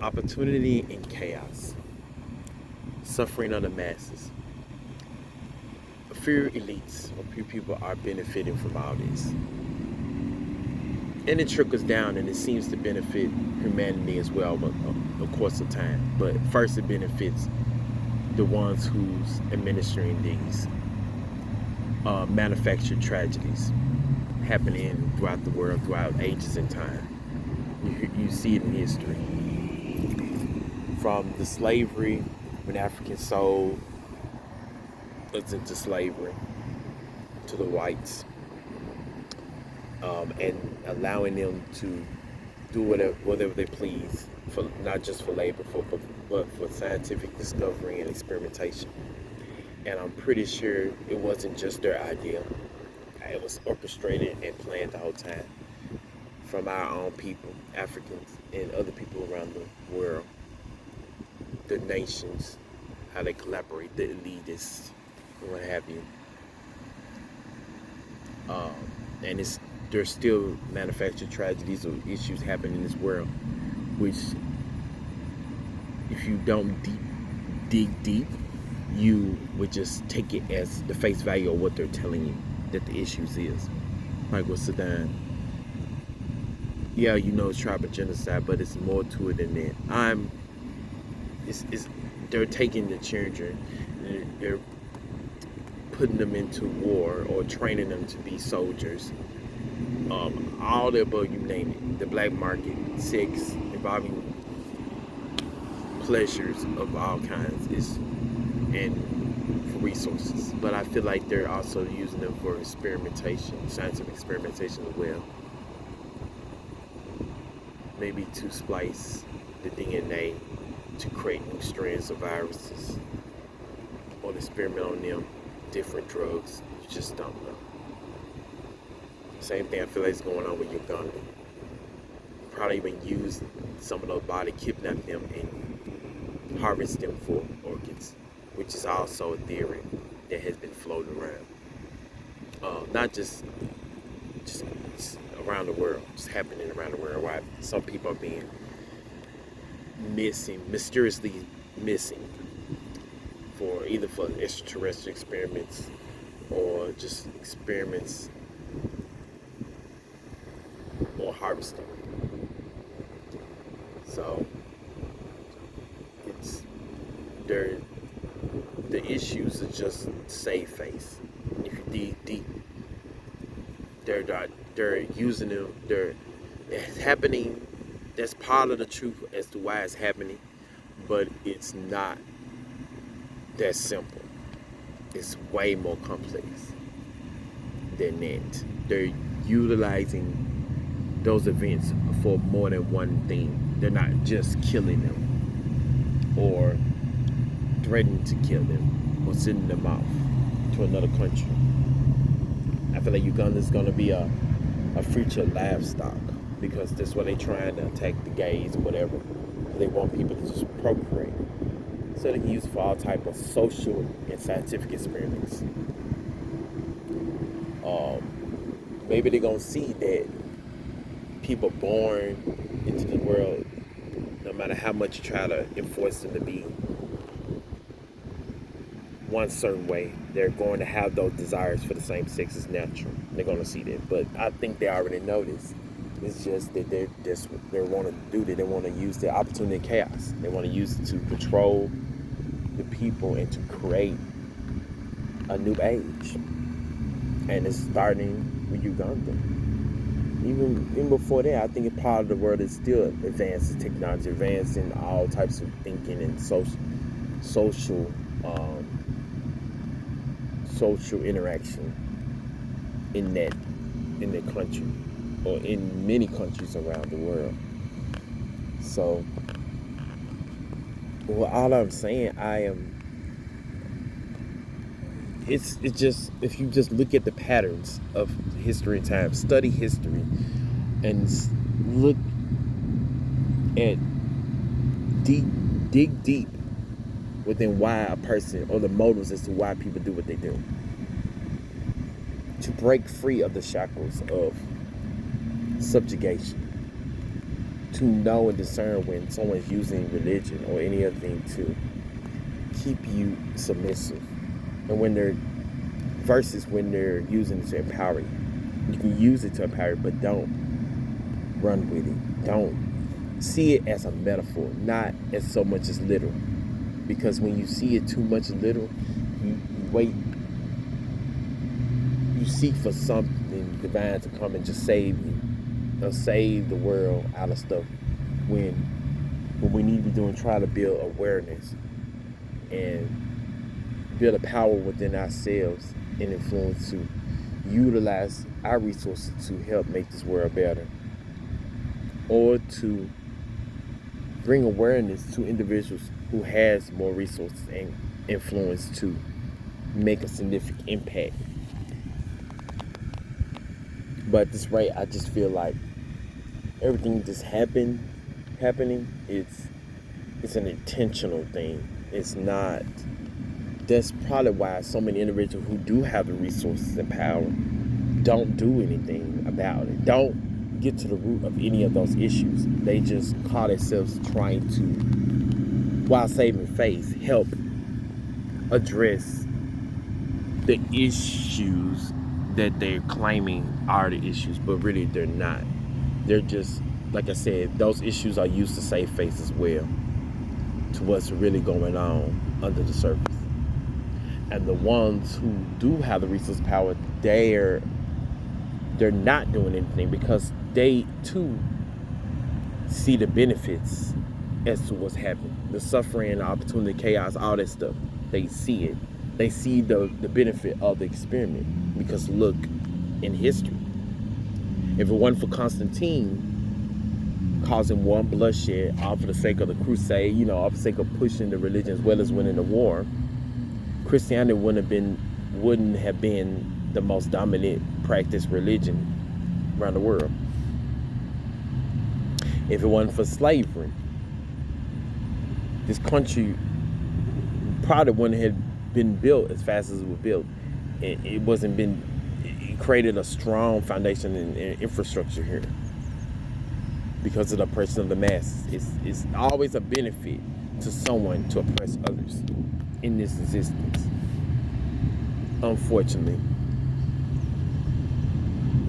Opportunity and chaos, suffering of the masses. A few elites or few people are benefiting from all this. And it trickles down and it seems to benefit humanity as well, but of course of time. But first it benefits the ones who's administering these manufactured tragedies happening throughout the world, throughout ages and time. You see it in history. From the slavery, when Africans sold us into slavery to the whites, and allowing them to do whatever they please, for not just for labor, but for scientific discovery and experimentation. And I'm pretty sure it wasn't just their idea. It was orchestrated and planned the whole time from our own people, Africans and other people around the world, the nations, how they collaborate, the elitists, what have you. Um, and there's still manufactured tragedies or issues happening in this world, which if you don't dig deep, you would just take it as the face value of what they're telling you that the issues is. Like with Sudan, yeah, it's tribal genocide, but it's more to it than that. It's they're taking the children, they're putting them into war or training them to be soldiers. All the above, you name it, the black market, sex, involving pleasures of all kinds is and for resources. But I feel like they're also using them for experimentation, scientific experimentation as well. Maybe to splice the DNA to create new strands of viruses or to experiment on them, different drugs. You just don't know. Same thing I feel like is going on with Uganda. Probably even use some of those bodies, kidnap them and harvest them for organs, which is also a theory that has been floating around. Not just around the world, just happening around the world. Why some people are being mysteriously missing for extraterrestrial experiments or just experiments or harvesting. So it's there. The issues are just save face. If you dig deep, they're using them. It's happening. That's part of the truth as to why it's happening, but it's not that simple. It's way more complex than that. They're utilizing those events for more than one thing. They're not just killing them or threatening to kill them or sending them off to another country. I feel like Uganda is going to be a future livestock because that's what they're trying to attack the gays or whatever. They want people to just procreate. So they can use it for all type of social and scientific experiments. Maybe they're going to see that people born into the world, no matter how much you try to enforce them to be one certain way, they're going to have those desires for the same sex as natural. They're going to see that. But I think they already know this. It's just that they want to do that. They want to use the opportunity of chaos. They want to use it to control the people and to create a new age. And it's starting with Uganda. Even before that, I think a part of the world is still advancing technology, advancing all types of thinking and social social interaction in that country or in many countries around the world. So, well, all I'm saying, it's just if you just look at the patterns of history and time, study history, and look at dig deep within why a person or the motives as to why people do what they do, to break free of the shackles of subjugation, to know and discern when someone's using religion or any other thing to keep you submissive, and when they're versus when they're using it to empower you. You can use it to empower you, but don't run with it. Don't see it as a metaphor, not as so much as literal. Because when you see it too much literal, you wait, you seek for something divine to come and just save you, or save the world out of stuff. When what we need to be doing, try to build awareness and build a power within ourselves and influence to utilize our resources to help make this world better, or to bring awareness to individuals who has more resources and influence to make a significant impact. But at this rate, I just feel like everything just happening, it's an intentional thing. It's not. That's probably why so many individuals who do have the resources and power don't do anything about it. Don't get to the root of any of those issues. They just call themselves trying to, while saving face, help address the issues that they're claiming are the issues, but really they're not. They're just, like I said, those issues are used to save face as well to what's really going on under the surface. And the ones who do have the resource power, they're not doing anything because they too see the benefits as to what's happening. The suffering, the opportunity, chaos, all that stuff. They see it. They see the benefit of the experiment. Because look, in history, if it wasn't for Constantine causing one bloodshed all for the sake of the crusade, all for the sake of pushing the religion as well as winning the war, Christianity wouldn't have been the most dominant practiced religion around the world. If it wasn't for slavery, this country probably wouldn't have been built as fast as it was built. It created a strong foundation and infrastructure here because of the oppression of the masses. It's always a benefit to someone to oppress others in this existence. Unfortunately,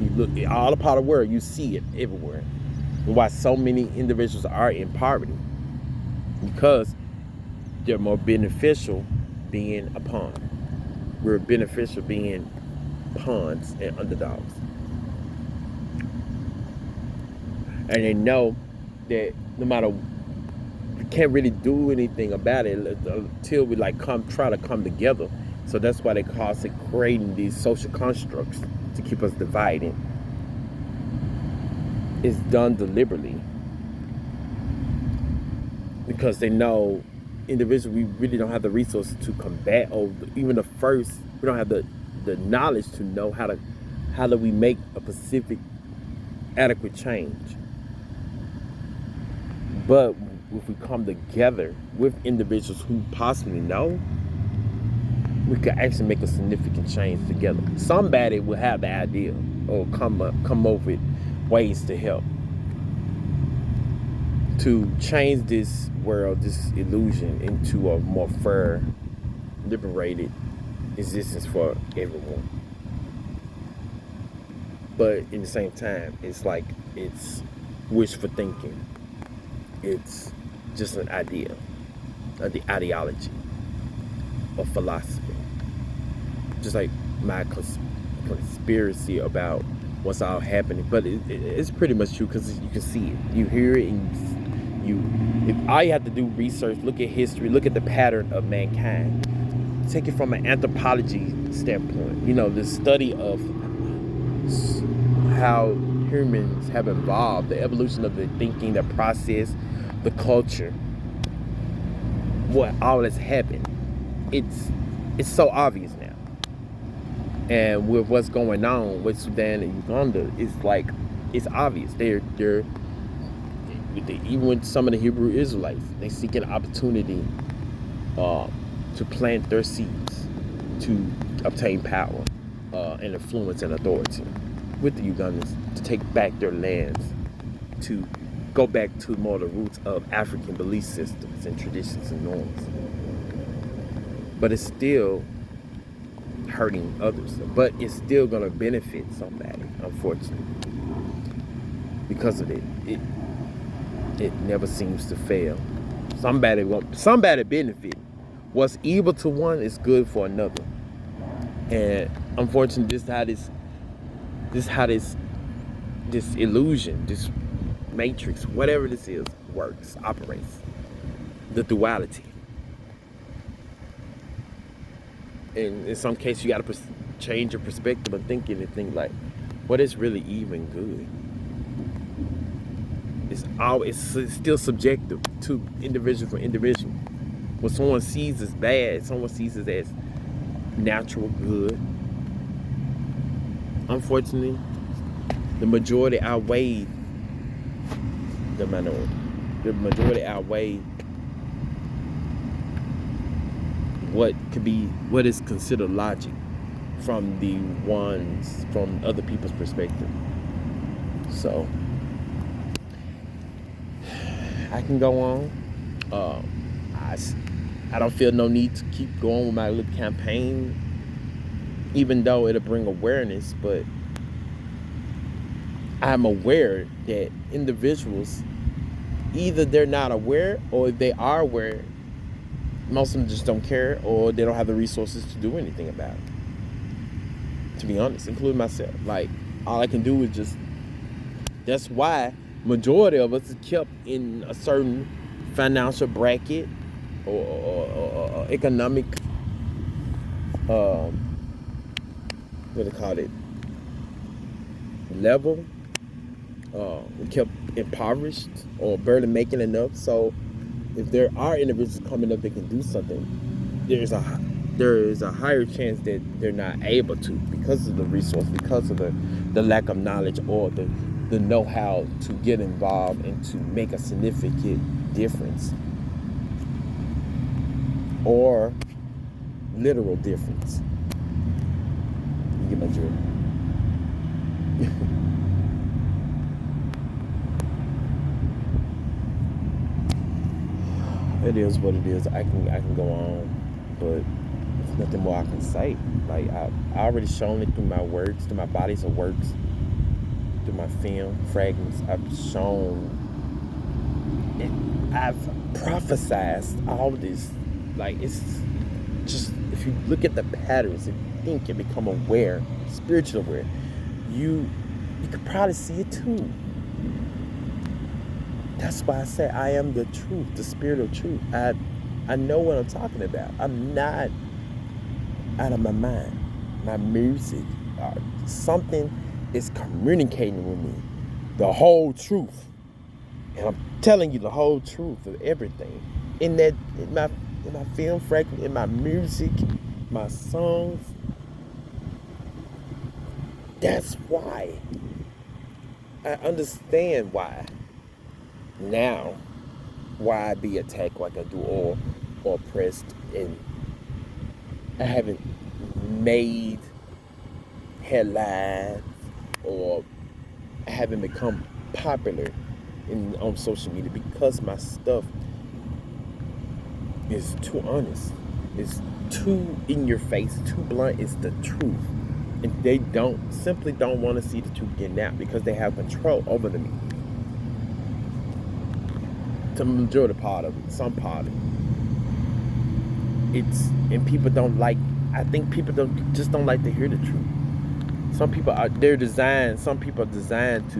you look at all the part of the world, you see it everywhere. And why so many individuals are in poverty, because they're more beneficial being a pawn. We're beneficial being pawns and underdogs, and they know that no matter, we can't really do anything about it until we try to come together. So that's why they constantly creating these social constructs to keep us divided. It's done deliberately because they know individually we really don't have the resources to combat, or even we don't have the knowledge to know how do we make a specific adequate change. But if we come together with individuals who possibly know, we could actually make a significant change together. Somebody will have the idea or come up with ways to help to change this world, this illusion, into a more fair, liberated existence for everyone. But in the same time, it's wishful thinking. It's just an idea, the ideology of philosophy. Just like my conspiracy about what's all happening, but it's pretty much true because you can see it, you hear it, and if all you have to do research, look at history, look at the pattern of mankind, take it from an anthropology standpoint, the study of how humans have evolved, the evolution of the thinking, the process, the culture, what all has happened. It's so obvious now. And with what's going on with Sudan and Uganda, it's obvious. They're even with some of the Hebrew Israelites, they seek an opportunity to plant their seeds to obtain power and influence and authority with the Ugandans, to take back their lands, to go back to more the roots of African belief systems and traditions and norms. But it's still hurting others. But it's still gonna benefit somebody, unfortunately. Because of it. It never seems to fail. Somebody benefit. What's evil to one is good for another. And unfortunately, this illusion, this matrix, whatever this is, works, operates. The duality. And in some cases, you got to change your perspective of thinking and think like, what is really even good? It's still subjective to individual for individual. What someone sees as bad, someone sees it as natural good. Unfortunately, the majority outweigh the minority. The majority outweigh what is considered logic from other people's perspective. So I can go on. I don't feel no need to keep going with my little campaign, even though it'll bring awareness, but I'm aware that individuals, either they're not aware, or if they are aware, most of them just don't care, or they don't have the resources to do anything about it. To be honest, including myself. Like, all I can do is just, that's why majority of us is kept in a certain financial bracket or economic, what do they call it, level. We kept impoverished or barely making enough. So if there are individuals coming up that can do something, there is a higher chance that they're not able to, because of the resource, because of the lack of knowledge or the know-how to get involved and to make a significant difference or literal difference. You get my drift? It is what it is. I can go on, but there's nothing more I can say. Like, I already shown it through my works, through my bodies of works, through my film fragments. I've shown it. I've prophesied all of this. Like, it's just, if you look at the patterns and think and become aware, spiritual aware, you could probably see it too. That's why I say I am the truth, the spirit of truth. I know what I'm talking about. I'm not out of my mind. My music, something is communicating with me, the whole truth. And I'm telling you the whole truth of everything. In my film fragment, in my music, my songs. That's why. I understand why. Now, why I be attacked like I do or oppressed, and I haven't made headlines or I haven't become popular on social media, because my stuff is too honest. It's too in your face, too blunt. It's the truth. And they simply don't want to see the truth getting out, because they have control over the media. The majority part of it, some part of it. And people don't like, I think people don't like to hear the truth. Some people are designed to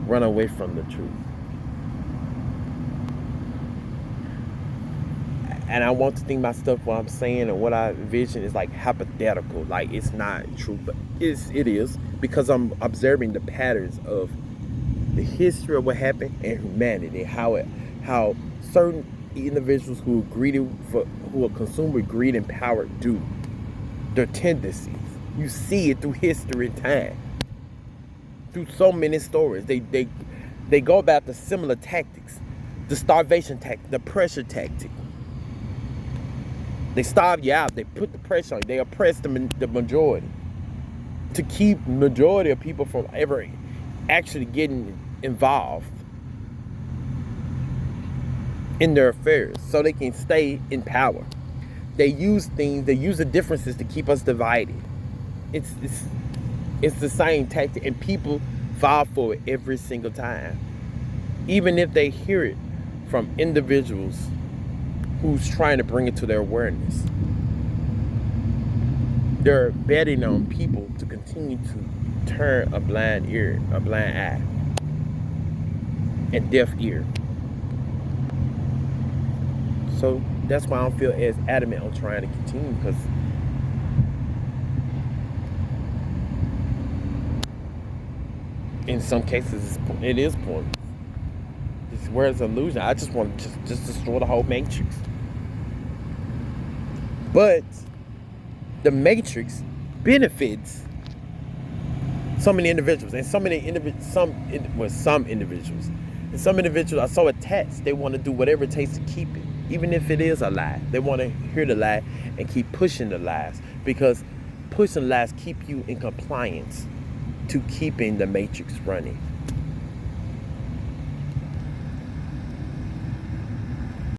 run away from the truth. And I want to think my stuff, what I'm saying and what I envision is like hypothetical. Like, it's not true, but it is, because I'm observing the patterns of the history of what happened in humanity, how certain individuals who are consumed with greed and power do, their tendencies. You see it through history and time, through so many stories. They go about the similar tactics, the starvation tactic, the pressure tactic. They starve you out. They put the pressure on you. They oppress the majority to keep majority of people from ever actually getting involved. in their affairs so they can stay in power. They use the differences to keep us divided. It's the same tactic, and people fall for it every single time. Even if they hear it from individuals who's trying to bring it to their awareness. They're betting on people to continue to turn a blind eye, and deaf ear. So that's why I don't feel as adamant on trying to continue, because in some cases it is pointless. It's where it's illusion. I just want to just destroy the whole matrix. But the matrix benefits so many individuals, and some individuals, and some individuals are so attached they want to do whatever it takes to keep it, even if it is a lie. They want to hear the lie and keep pushing the lies, because pushing lies keep you in compliance to keeping the matrix running.